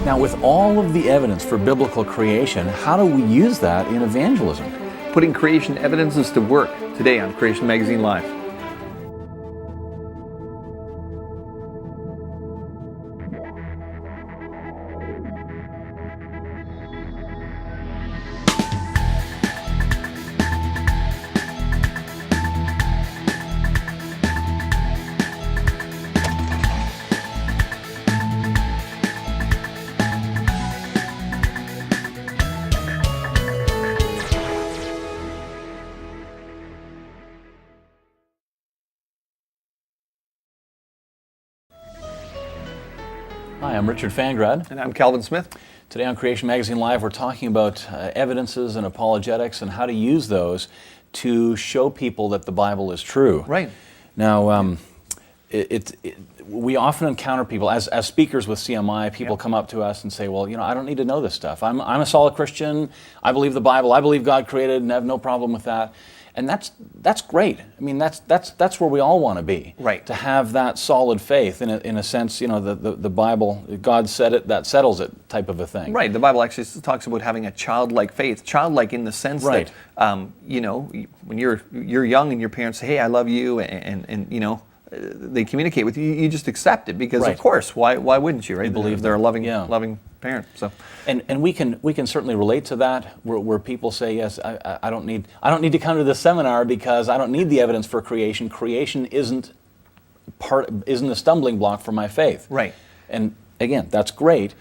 Now, with all of the evidence for biblical creation, how do we use that in evangelism? Putting creation evidences to work today on Creation Magazine Live. Hi, I'm Richard Fangrad. And I'm Calvin Smith. Today on Creation Magazine Live, we're talking about evidences and apologetics and how to use those to show people that the Bible is true. Right. Now, we often encounter people, as speakers with CMI, people come up to us and say, well, I don't need to know this stuff. I'm a solid Christian. I believe the Bible. I believe God created and have no problem with that. And that's great. I mean, that's where we all want to be. Right. To have that solid faith, in a sense, the Bible, God said it, that settles it, type of a thing. Right. The Bible actually talks about having a childlike faith. Childlike in the sense that, when you're young and your parents say, "Hey, I love you," and they communicate with you, you just accept it because, of course, why wouldn't you? Right. You believe they're a loving parent. So. And we can certainly relate to that, where people say, yes, I don't need to come to this seminar because I don't need the evidence for creation. Creation isn't a stumbling block for my faith. Right. And again, that's great.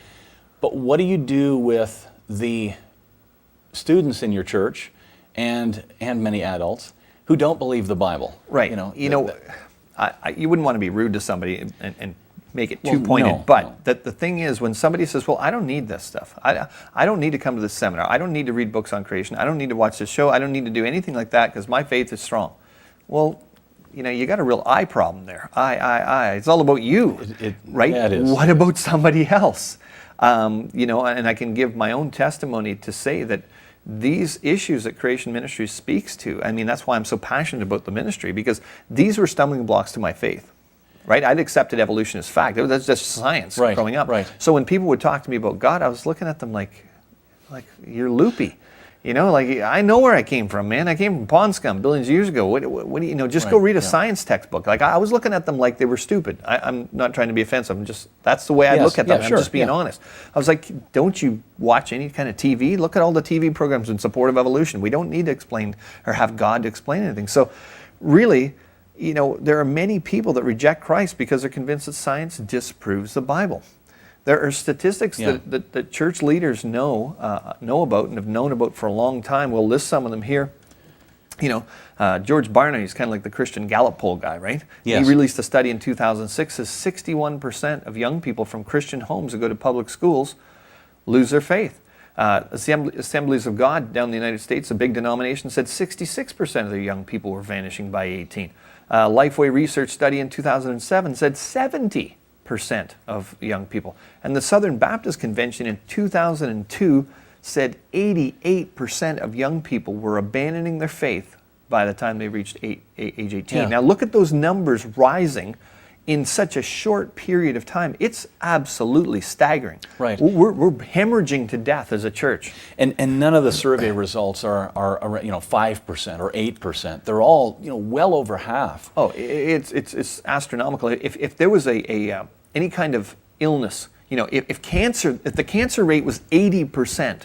But what do you do with the students in your church and many adults who don't believe the Bible? Right. You wouldn't want to be rude to somebody and make it too pointed. No, but the thing is, when somebody says, well, I don't need this stuff. I don't need to come to this seminar. I don't need to read books on creation. I don't need to watch this show. I don't need to do anything like that because my faith is strong. Well, you got a real I problem there. I. It's all about you, right? Yeah, it is. What about somebody else? And I can give my own testimony to say that these issues that Creation Ministries speaks to, I mean, that's why I'm so passionate about the ministry, because these were stumbling blocks to my faith. Right, I'd accepted evolution as fact. That's just science growing up. Right. So when people would talk to me about God, I was looking at them like you're loopy. I know where I came from, man. I came from pond scum billions of years ago. What do you just go read a science textbook. I was looking at them like they were stupid. I'm not trying to be offensive. That's the way I look at them. I'm just being honest. I was like, don't you watch any kind of TV? Look at all the TV programs in support of evolution. We don't need to explain or have God to explain anything. So really, there are many people that reject Christ because they're convinced that science disproves the Bible. There are statistics that church leaders know about and have known about for a long time. We'll list some of them here. George Barna, he's kind of like the Christian Gallup poll guy, right? Yes. He released a study in 2006 says 61% of young people from Christian homes who go to public schools lose their faith. Assemblies of God down in the United States, a big denomination, said 66% of their young people were vanishing by 18. Lifeway Research study in 2007 said 70% of young people. And the Southern Baptist Convention in 2002 said 88% of young people were abandoning their faith by the time they reached age 18. Yeah. Now look at those numbers rising in such a short period of time. It's absolutely staggering. Right. We're hemorrhaging to death as a church. And none of the survey results are 5% or 8%. They're all well over half. Oh, it's astronomical. If there was any kind of illness, if the cancer rate was 80%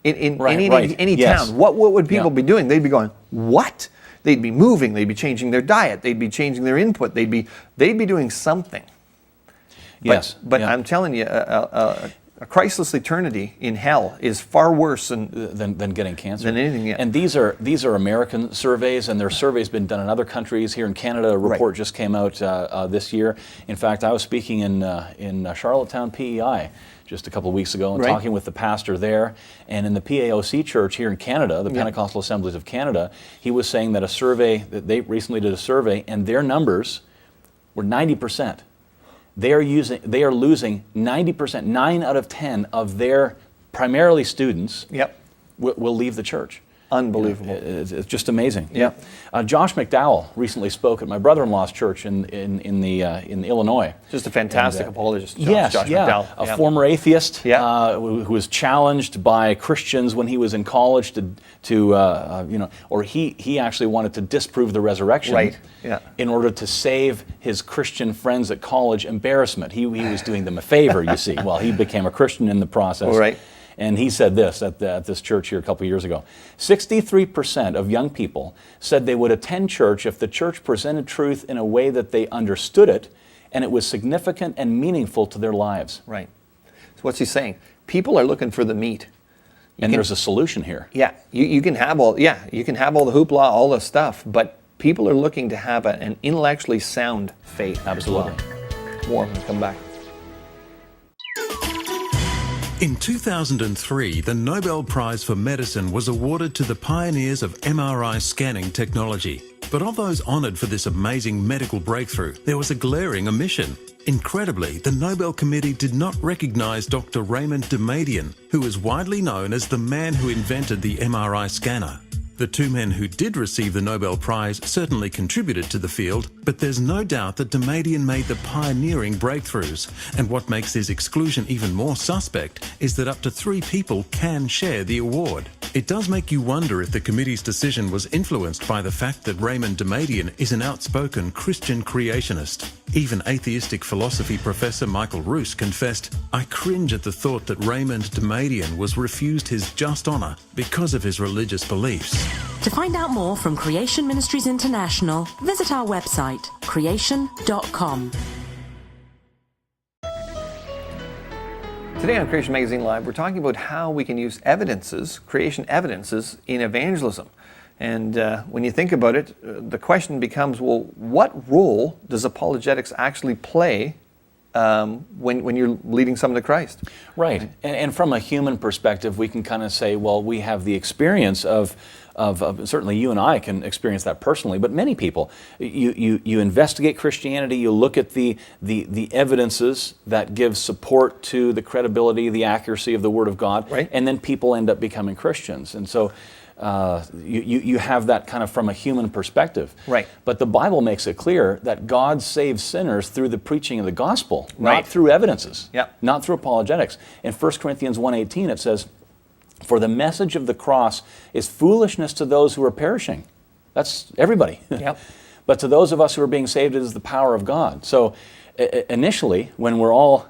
in any town, what would people be doing? They'd be going, what? They'd be moving, they'd be changing their diet, they'd be changing their input, they'd be doing something. But I'm telling you, a Christless eternity in hell is far worse than getting cancer. Than anything. And these are American surveys, and their surveys been done in other countries. Here in Canada, a report just came out this year. In fact, I was speaking in Charlottetown, PEI, just a couple of weeks ago, and talking with the pastor there. And in the PAOC church here in Canada, the Pentecostal Assemblies of Canada, he was saying that that they recently did a survey, and their numbers were 90%. They are losing 90%, 9 out of 10 of their primarily students will leave the church. Unbelievable. It's just amazing. Yeah. Josh McDowell recently spoke at my brother-in-law's church in Illinois. Just a fantastic apologist, Yes, Josh yeah. McDowell. A former atheist Yeah. who was challenged by Christians when he was in college or he actually wanted to disprove the resurrection, Right. Yeah. in order to save his Christian friends at college embarrassment. He was doing them a favor, you see. Well, he became a Christian in the process. Right. And he said this at this church here a couple years ago. 63% of young people said they would attend church if the church presented truth in a way that they understood it and it was significant and meaningful to their lives. Right. So what's he saying? People are looking for the meat. There's a solution here. Yeah, you can have all the hoopla, all the stuff, but people are looking to have an intellectually sound faith. Absolutely. More when we come back. In 2003, the Nobel Prize for Medicine was awarded to the pioneers of MRI scanning technology. But of those honoured for this amazing medical breakthrough, there was a glaring omission. Incredibly, the Nobel Committee did not recognise Dr. Raymond Damadian, who is widely known as the man who invented the MRI scanner. The two men who did receive the Nobel Prize certainly contributed to the field, but there's no doubt that Damadian made the pioneering breakthroughs. And what makes his exclusion even more suspect is that up to 3 people can share the award. It does make you wonder if the committee's decision was influenced by the fact that Raymond Damadian is an outspoken Christian creationist. Even atheistic philosophy professor Michael Roos confessed, "I cringe at the thought that Raymond Damadian was refused his just honour because of his religious beliefs." To find out more from Creation Ministries International, visit our website, creation.com. Today on Creation Magazine Live, we're talking about how we can use evidences, creation evidences, in evangelism. And when you think about it, the question becomes, well, what role does apologetics actually play when you're leading someone to Christ? Right. And from a human perspective, we can kind of say, well, we have the experience of certainly you and I can experience that personally, but many people, you investigate Christianity, you look at the evidences that give support to the credibility, the accuracy of the Word of God, right, and then people end up becoming Christians. And so you have that kind of from a human perspective. Right. But the Bible makes it clear that God saves sinners through the preaching of the gospel, right, not through evidences, yep, not through apologetics. In 1 Corinthians 1:18 it says, "For the message of the cross is foolishness to those who are perishing." That's everybody. Yep. But to those of us who are being saved, it is the power of God. So initially, when we're all,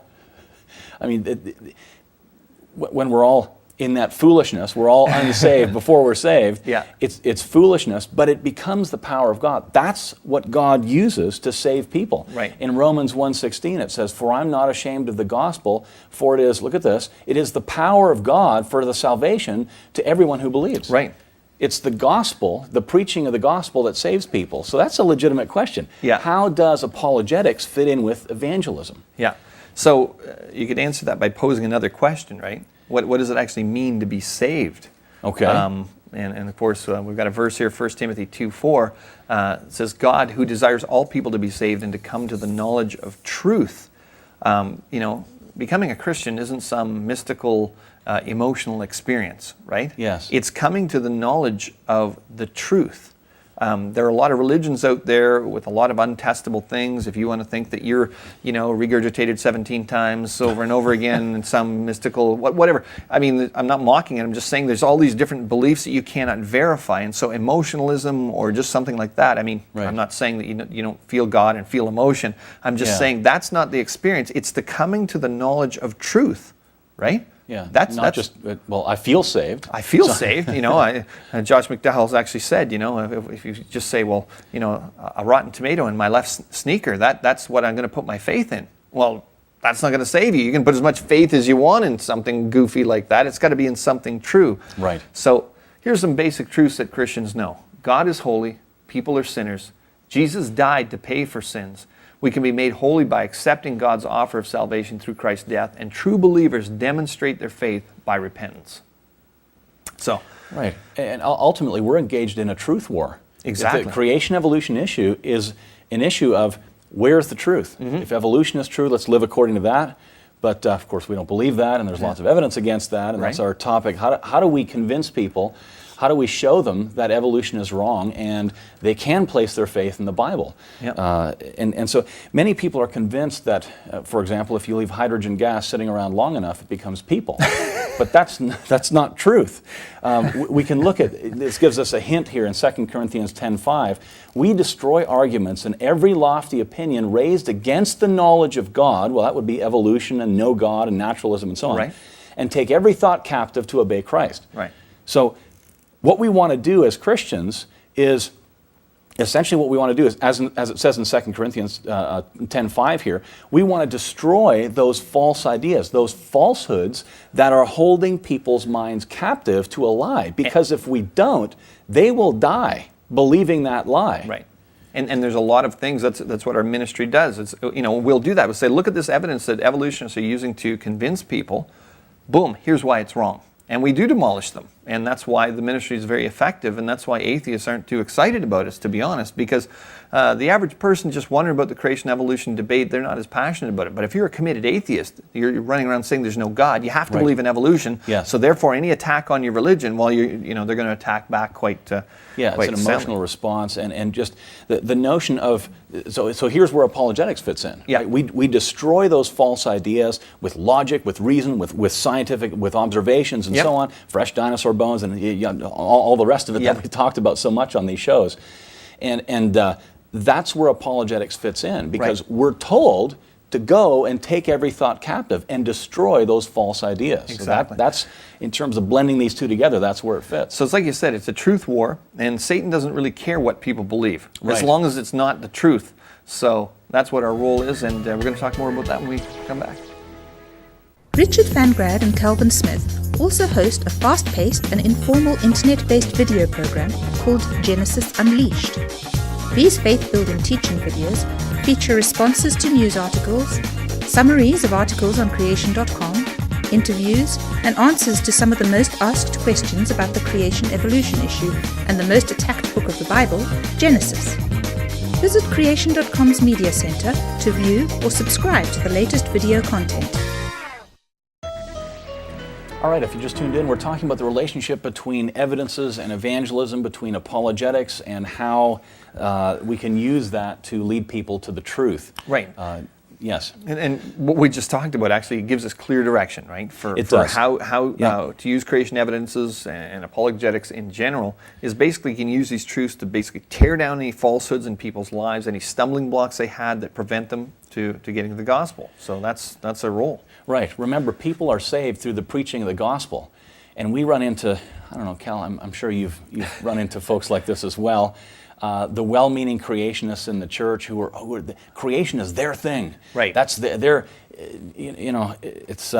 when we're all in that foolishness, we're all unsaved before we're saved. Yeah. It's foolishness, but it becomes the power of God. That's what God uses to save people. Right. In Romans 1:16 it says, "For I'm not ashamed of the gospel, for it is," look at this, "it is the power of God for the salvation to everyone who believes." Right. It's the gospel, the preaching of the gospel that saves people. So that's a legitimate question. Yeah. How does apologetics fit in with evangelism? Yeah. So you could answer that by posing another question, right? What does it actually mean to be saved? Okay. And of course, we've got a verse here, 1 Timothy 2:4. It says, "God, who desires all people to be saved and to come to the knowledge of truth." Becoming a Christian isn't some mystical, emotional experience, right? Yes. It's coming to the knowledge of the truth. There are a lot of religions out there with a lot of untestable things. If you want to think that you're, regurgitated 17 times over and over again in some mystical, whatever. I mean, I'm not mocking it. I'm just saying there's all these different beliefs that you cannot verify. And so emotionalism or just something like that, right. I'm not saying that you don't feel God and feel emotion. I'm just saying that's not the experience. It's the coming to the knowledge of truth, right? Yeah, that's just, I feel saved. I feel saved, Josh McDowell's actually said, if you just say, well, a rotten tomato in my left sneaker, that's what I'm going to put my faith in. Well, that's not going to save you. You can put as much faith as you want in something goofy like that. It's got to be in something true. Right. So here's some basic truths that Christians know. God is holy. People are sinners. Jesus died to pay for sins. We can be made holy by accepting God's offer of salvation through Christ's death, and true believers demonstrate their faith by repentance. So, right, and ultimately we're engaged in a truth war. Exactly. The creation evolution issue is an issue of where's the truth. Mm-hmm. If evolution is true, let's live according to that. But of course, we don't believe that, and there's lots of evidence against that, and that's our topic. How do we convince people How do we show them that evolution is wrong and they can place their faith in the Bible? Yep. And so many people are convinced that, for example, if you leave hydrogen gas sitting around long enough, it becomes people. But that's not truth. We can look at, this gives us a hint here in 2 Corinthians 10:5. We destroy arguments and every lofty opinion raised against the knowledge of God, well, that would be evolution and no God and naturalism and so on, Right. and take every thought captive to obey Christ. Right. So what we want to do as Christians is, essentially what we want to do is, as it says in 2 Corinthians 10:5 here, we want to destroy those false ideas, those falsehoods that are holding people's minds captive to a lie. Because if we don't, they will die believing that lie. Right. And there's a lot of things, that's what our ministry does. It's, we'll do that. We'll say, look at this evidence that evolutionists are using to convince people. Boom, here's why it's wrong. And we do demolish them. And that's why the ministry is very effective, and that's why atheists aren't too excited about us, to be honest, because the average person just wondering about the creation evolution debate, they're not as passionate about it. But if you're a committed atheist, you're running around saying there's no God, you have to believe in evolution. Yes. So therefore, any attack on your religion, well, they're going to attack back quite Yeah, quite it's an emotional response, and just the notion of, so here's where apologetics fits in. Yeah. Right? We destroy those false ideas with logic, with reason, with scientific, with observations and Yep. so on, fresh dinosaur bones and all the rest of it Yep. that we talked about so much on these shows. And that's where apologetics fits in, because Right. we're told to go and take every thought captive and destroy those false ideas. Exactly. So that's, in terms of blending these two together, that's where it fits. So it's like you said, it's a truth war, and Satan doesn't really care what people believe, as Right. long as it's not the truth. So that's what our role is, and we're going to talk more about that when we come back. Richard Van Grad and Calvin Smith also host a fast-paced and informal internet-based video program called Genesis Unleashed. These faith-building teaching videos feature responses to news articles, summaries of articles on creation.com, interviews, and answers to some of the most asked questions about the creation-evolution issue and the most attacked book of the Bible, Genesis. Visit creation.com's media center to view or subscribe to the latest video content. All right, if you just tuned in, we're talking about the relationship between evidences and evangelism, between apologetics, and how we can use that to lead people to the truth. Right. Yes. And what we just talked about actually gives us clear direction, right? For does. how Yeah. to use creation evidences and apologetics in general is basically you can use these truths to basically tear down any falsehoods in people's lives, any stumbling blocks they had that prevent them to getting to the gospel. So that's our role. Right. Remember, people are saved through the preaching of the gospel. And we run into, I don't know, Cal, I'm sure you've run into folks like this as well. The well-meaning creationists in the church who are creation is their thing. Right. That's their it's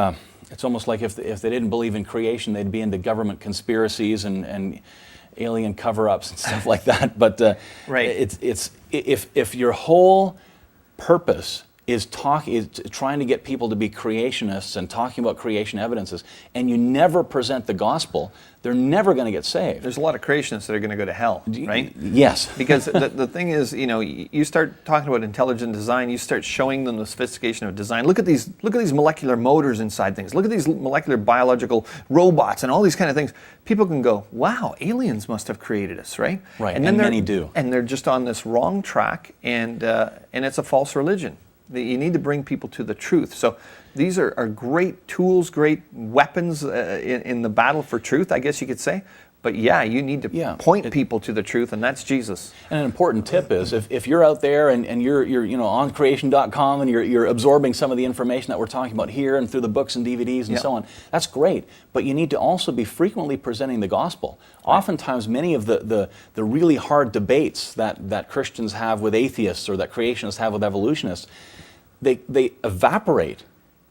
almost like if they didn't believe in creation, they'd be into government conspiracies and alien cover-ups and stuff like that. But Right. it's if your whole purpose is trying to get people to be creationists and talking about creation evidences, and you never present the gospel, they're never going to get saved. There's a lot of creationists that are going to go to hell, right? Yes. Because the thing is, you start talking about intelligent design, you start showing them the sophistication of design. Look at these molecular motors inside things. Look at these molecular biological robots and all these kind of things. People can go, wow, aliens must have created us, right? Right, And and many do. And they're just on this wrong track, and it's a false religion. You need to bring people to the truth. So these are great tools, great weapons in the battle for truth, I guess you could say. But yeah, you need to point people to the truth, and that's Jesus. And an important tip is if you're out there and you're on creation.com and you're absorbing some of the information that we're talking about here and through the books and DVDs and so on, that's great. But you need to also be frequently presenting the gospel. Oftentimes, many of the really hard debates that Christians have with atheists or that creationists have with evolutionists, they evaporate.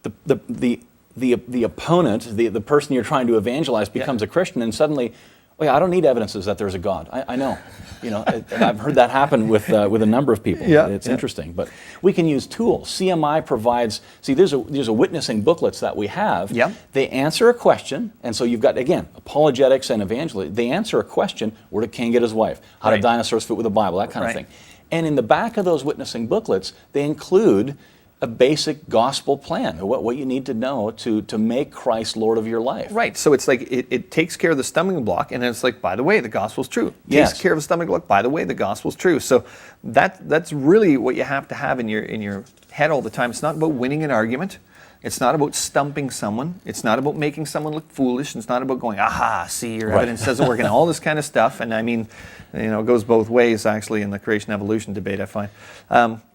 The opponent, the person you're trying to evangelize, becomes a Christian, and suddenly, oh yeah, I don't need evidences that there's a God. I know, I've heard that happen with a number of people. It's interesting, but we can use tools. CMI provides. See, there's a witnessing booklets that we have. Yeah. They answer a question, and so you've got again apologetics and evangelism. They answer a question: where did Cain get his wife? How did dinosaurs fit with the Bible? That kind of thing. And in the back of those witnessing booklets, they include a basic gospel plan, what you need to know to make Christ Lord of your life. Right. So it's like it takes care of the stumbling block, and it's like, by the way, the gospel's true. Yes. Takes care of the stumbling block. By the way, the gospel's true. So that's really what you have to have in your head all the time. It's not about winning an argument. It's not about stumping someone. It's not about making someone look foolish. It's not about going, aha, see, your evidence doesn't work, and all this kind of stuff. And I mean, it goes both ways, actually, in the creation evolution debate, I find.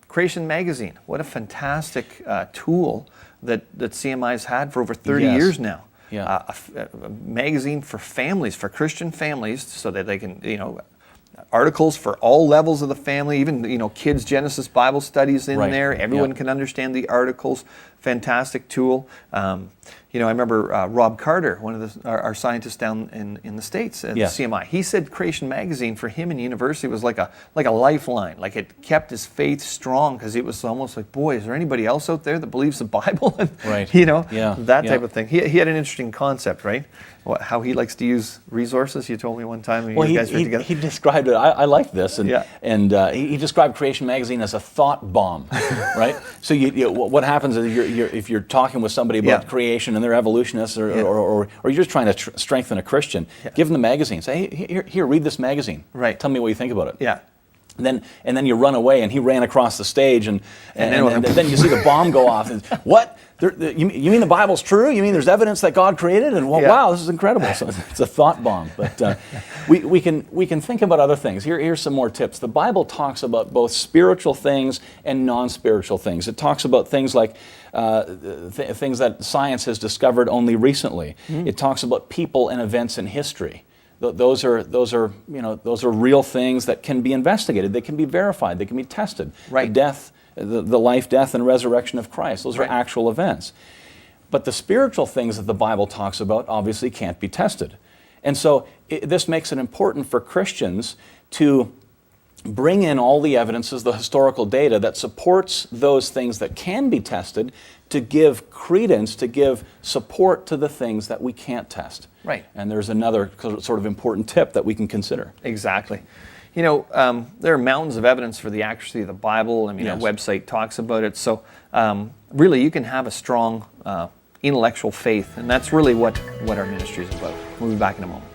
Creation Magazine, what a fantastic tool that CMI's had for over 30 years now. Yeah. A magazine for families, for Christian families, so that they can, articles for all levels of the family, even, kids' Genesis Bible studies in there. Everyone can understand the articles. Fantastic tool. I remember Rob Carter, one of our scientists down in the States at CMI. He said Creation Magazine for him in university was like a lifeline. Like, it kept his faith strong, because it was almost like, boy, is there anybody else out there that believes the Bible? Right. That type of thing. He had an interesting concept, right? How he likes to use resources. You told me one time. Well, you guys were together. he described it. I like this, and he described Creation Magazine as a thought bomb, right? So what happens is if you're talking with somebody about creation and they're evolutionists, or you're just trying to strengthen a Christian, give them the magazine. Say, hey, here, read this magazine. Right. Tell me what you think about it. Yeah. And then you run away, and he ran across the stage, and then you see the bomb go off. And, what? You mean the Bible's true? You mean there's evidence that God created? And wow, this is incredible. So it's a thought bomb. But we can think about other things. Here's some more tips. The Bible talks about both spiritual things and non-spiritual things. It talks about things like things that science has discovered only recently. It talks about people and events in history. Those are real things that can be investigated. They can be verified. They can be tested. Right. The life, death, and resurrection of Christ. Those are actual events. But the spiritual things that the Bible talks about obviously can't be tested. And so this makes it important for Christians to bring in all the evidences, the historical data that supports those things that can be tested, to give credence, to give support to the things that we can't test. Right. And there's another sort of important tip that we can consider. Exactly. There are mountains of evidence for the accuracy of the Bible. I mean, our website talks about it. So really, you can have a strong intellectual faith, and that's really what our ministry is about. We'll be back in a moment.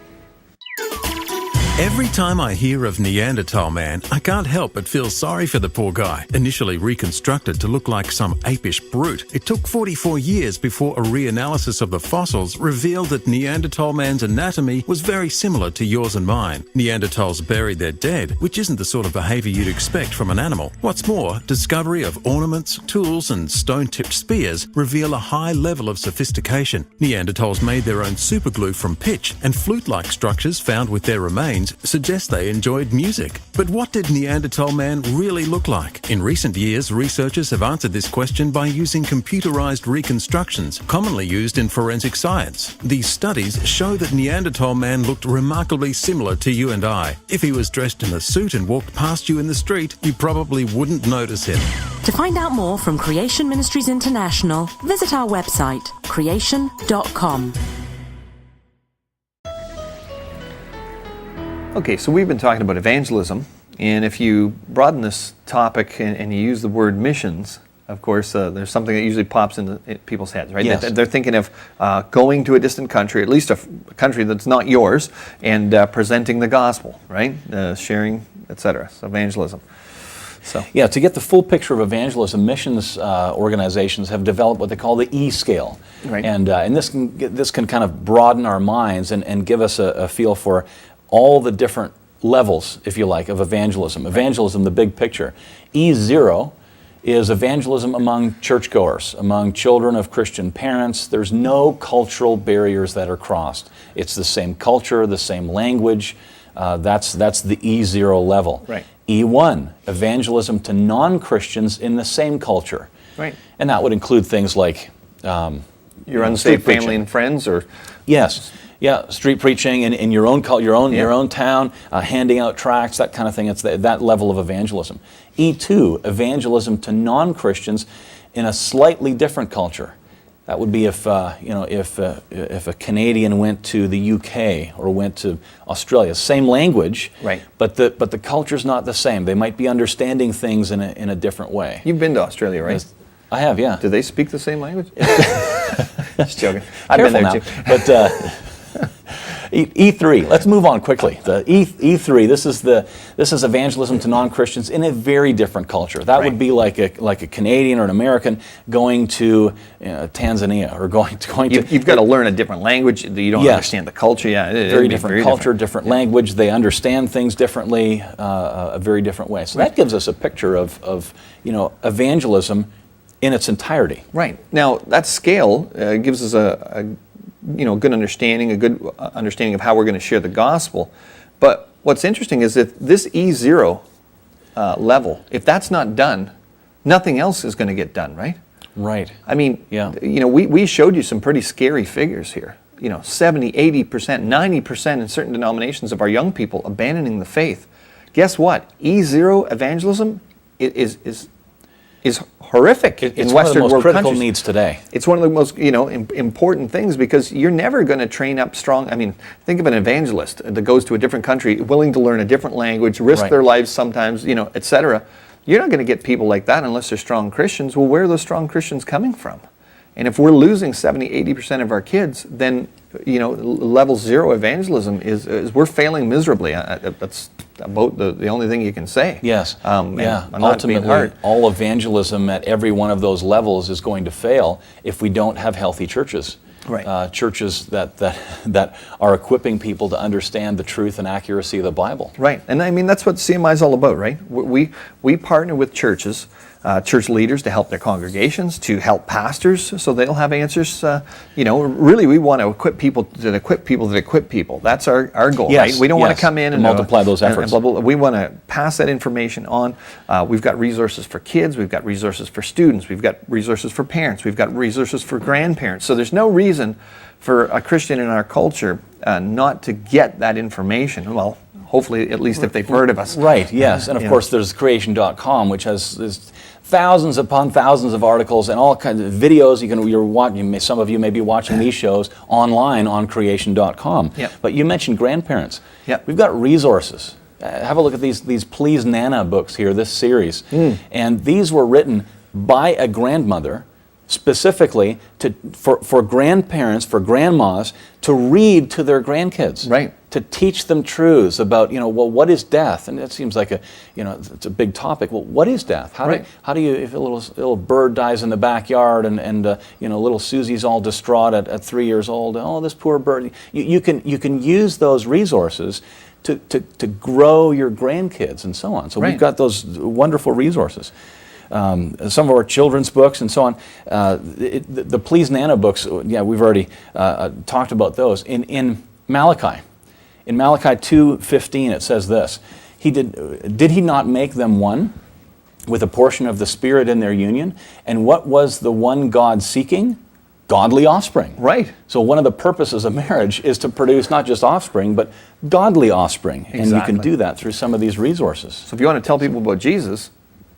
Every time I hear of Neanderthal man, I can't help but feel sorry for the poor guy. Initially reconstructed to look like some apish brute, it took 44 years before a reanalysis of the fossils revealed that Neanderthal man's anatomy was very similar to yours and mine. Neanderthals buried their dead, which isn't the sort of behavior you'd expect from an animal. What's more, discovery of ornaments, tools, and stone-tipped spears reveal a high level of sophistication. Neanderthals made their own superglue from pitch, and flute-like structures found with their remains suggest they enjoyed music. But what did Neanderthal man really look like? In recent years, researchers have answered this question by using computerized reconstructions, commonly used in forensic science. These studies show that Neanderthal man looked remarkably similar to you and I. If he was dressed in a suit and walked past you in the street, you probably wouldn't notice him. To find out more from Creation Ministries International, visit our website, creation.com. Okay, so we've been talking about evangelism, and if you broaden this topic and you use the word missions, of course, there's something that usually pops in people's heads, right? Yes. They're thinking of going to a distant country, at least a country that's not yours, and presenting the gospel, right? Sharing, etc. So evangelism. So yeah, to get the full picture of evangelism, missions organizations have developed what they call the E scale, right. And this can kind of broaden our minds and give us a feel for all the different levels, if you like, of evangelism. Evangelism, the big picture. E0 is evangelism among churchgoers, among children of Christian parents. There's no cultural barriers that are crossed. It's the same culture, the same language. That's the E0 level. Right. E1, evangelism to non-Christians in the same culture. Right. And that would include things like your unsaved family and friends, or yes. Yeah, street preaching in your own town, handing out tracts, that kind of thing. It's that level of evangelism. E2, evangelism to non-Christians in a slightly different culture. That would be if a Canadian went to the UK or went to Australia, same language, right? But the culture's not the same. They might be understanding things in a different way. You've been to Australia, right? I have, yeah. Do they speak the same language? Just joking. I've Careful been there now. too. But E3. Let's move on quickly. The E3. This is evangelism to non-Christians in a very different culture. That would be like a Canadian or an American going to Tanzania or going to. You've got to learn a different language. You don't understand the culture. Yeah, very different culture, different language. They understand things differently, a very different way. So that gives us a picture of evangelism in its entirety. Right. Now that scale gives us a good understanding, a good understanding of how we're going to share the gospel. But what's interesting is that this E0 level, if that's not done, nothing else is going to get done, right? Right. I mean, yeah. We showed you some pretty scary figures here. 70, 80%, 90% in certain denominations of our young people abandoning the faith. Guess what? E0 evangelism is horrific in Western world countries. It's one of the most critical needs today. It's one of the most important things, because you're never going to train up strong. I mean, think of an evangelist that goes to a different country, willing to learn a different language, risk their lives sometimes, etc. You're not going to get people like that unless they're strong Christians. Well, where are those strong Christians coming from? And if we're losing 70, 80% of our kids, then level 0 evangelism is we're failing miserably. That's about the only thing you can say. Yes. Yeah. Ultimately, all evangelism at every one of those levels is going to fail if we don't have healthy churches. Right. Churches that are equipping people to understand the truth and accuracy of the Bible. Right. And I mean, that's what CMI is all about, right? We partner with churches, church leaders, to help their congregations, to help pastors so they'll have answers. Really, we want to equip people that equip people that equip people. That's our goal, right? We don't want to come in and multiply those efforts. We want to pass that information on. We've got resources for kids. We've got resources for students. We've got resources for parents. We've got resources for grandparents. So there's no reason for a Christian in our culture not to get that information. Well, hopefully, at least if they've heard of us. Right, yes. And of course, there's creation.com, which has thousands upon thousands of articles and all kinds of videos. Some of you may be watching these shows online on creation.com. Yep. But you mentioned grandparents. Yep. We've got resources. Have a look at these Please Nana books here, this series. And these were written by a grandmother specifically for grandparents, for grandmas, to read to their grandkids. Right. To teach them truths about, what is death? And it seems like it's a big topic. Well, what is death? How do you, if a little bird dies in the backyard and little Susie's all distraught at 3 years old, oh, this poor bird. You can use those resources to grow your grandkids and so on. So we've got those wonderful resources. Some of our children's books and so on. The Please Nana books, we've already talked about those. In Malachi 2:15, it says this: Did he not make them one with a portion of the Spirit in their union? And what was the one God seeking? Godly offspring. Right. So one of the purposes of marriage is to produce not just offspring, but godly offspring. Exactly. And you can do that through some of these resources. So if you want to tell people about Jesus,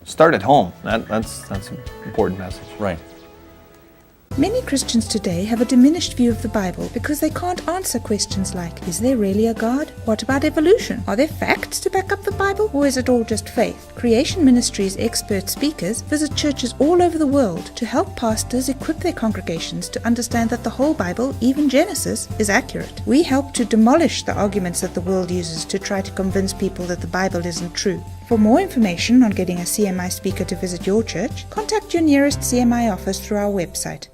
start at home. That's an important message. Right. Many Christians today have a diminished view of the Bible because they can't answer questions like, is there really a God? What about evolution? Are there facts to back up the Bible? Or is it all just faith? Creation Ministries expert speakers visit churches all over the world to help pastors equip their congregations to understand that the whole Bible, even Genesis, is accurate. We help to demolish the arguments that the world uses to try to convince people that the Bible isn't true. For more information on getting a CMI speaker to visit your church, contact your nearest CMI office through our website.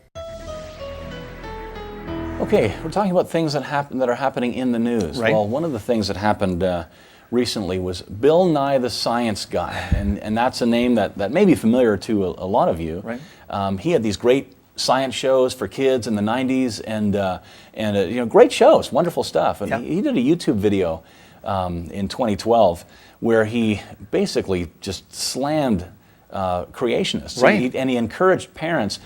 Okay, we're talking about things that are happening in the news. Right. Well, one of the things that happened recently was Bill Nye the Science Guy, and that's a name that may be familiar to a lot of you. Right. He had these great science shows for kids in the 90s, and great shows, wonderful stuff. And he did a YouTube video in 2012 where he basically just slammed creationists. Right. And he encouraged parents,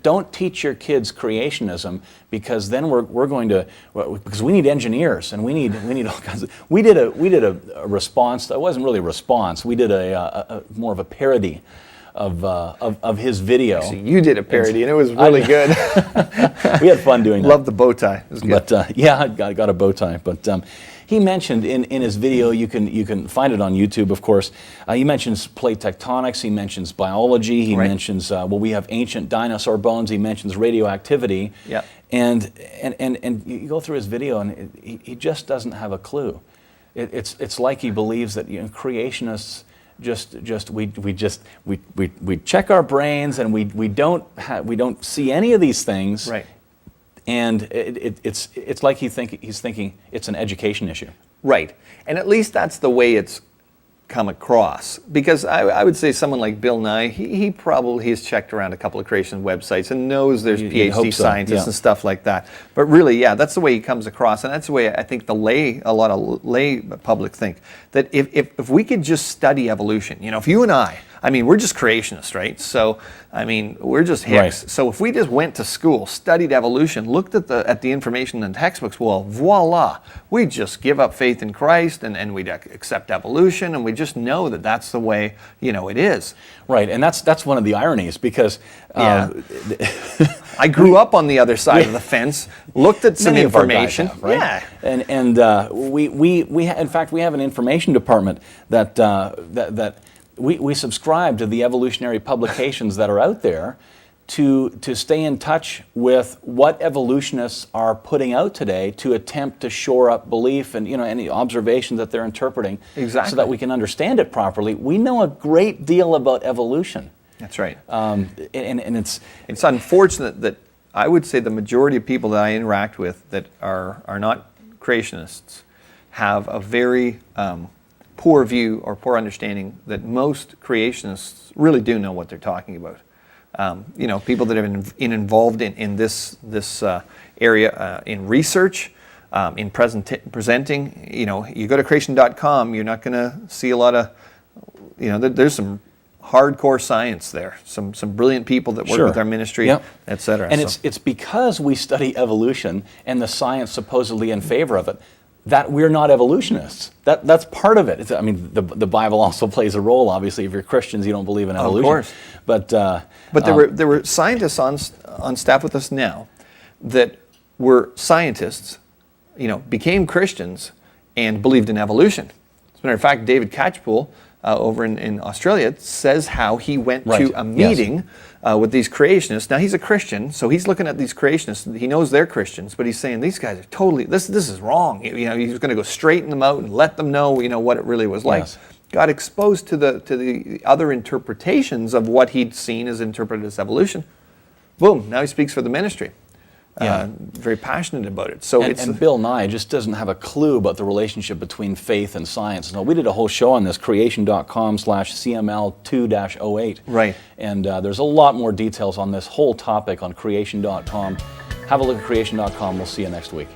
don't teach your kids creationism, because then we're going to, because we need engineers and we need all kinds of. We did a response. That wasn't really a response. We did a more of a parody of his video. So you did a parody, and it was really good. We had fun doing that. Love the bow tie. It was good. But I got a bow tie. But he mentioned in his video, you can find it on YouTube, of course. He mentions plate tectonics. He mentions biology. He mentions we have ancient dinosaur bones. He mentions radioactivity. Yeah. And you go through his video, and he just doesn't have a clue. It's like he believes that creationists we check our brains, and we don't see any of these things. Right. And it's like he's thinking it's an education issue. Right. And at least that's the way it's come across. Because I would say someone like Bill Nye, he probably has checked around a couple of creation websites and knows there's You'd hope PhD so, scientists yeah. and stuff like that. But really, yeah, that's the way he comes across. And that's the way I think a lot of lay public think. That if we could just study evolution, if you and I mean, we're just creationists, right? So, I mean, we're just hicks. Right. So if we just went to school, studied evolution, looked at the information in textbooks, well, voila, we just give up faith in Christ and we'd accept evolution, and we just know that that's the way, it is. Right, and that's one of the ironies, because I grew up on the other side of the fence, looked at some many of our guys information. have, right? Yeah. And in fact, we have an information department that we subscribe to the evolutionary publications that are out there to stay in touch with what evolutionists are putting out today to attempt to shore up belief and any observations that they're interpreting, Exactly. so that we can understand it properly. We know a great deal about evolution. That's right. And it's unfortunate that I would say the majority of people that I interact with that are not creationists have a very poor view or poor understanding that most creationists really do know what they're talking about. People that have been involved in this area in research, in presenting. You go to creation.com, you're not going to see a lot of, there's some hardcore science there, some brilliant people that work with our ministry, etc. And it's because we study evolution and the science supposedly in favor of it that we're not evolutionists. That's part of it. The Bible also plays a role. Obviously, if you're Christians, you don't believe in evolution. Of course. But there were scientists on staff with us now that were scientists, became Christians and believed in evolution. As a matter of fact, David Catchpool over in Australia says how he went to a meeting with these creationists. Now, he's a Christian, so he's looking at these creationists. He knows they're Christians, but he's saying these guys are totally, this is wrong. He's going to go straighten them out and let them know, what it really was like. Yes. Got exposed to the other interpretations of what he'd seen as interpreted as evolution. Boom, now he speaks for the ministry. Very passionate about it. So and Bill Nye just doesn't have a clue about the relationship between faith and science. Now, we did a whole show on this, creation.com/CML2-08. Right. And there's a lot more details on this whole topic on creation.com. Have a look at creation.com. We'll see you next week.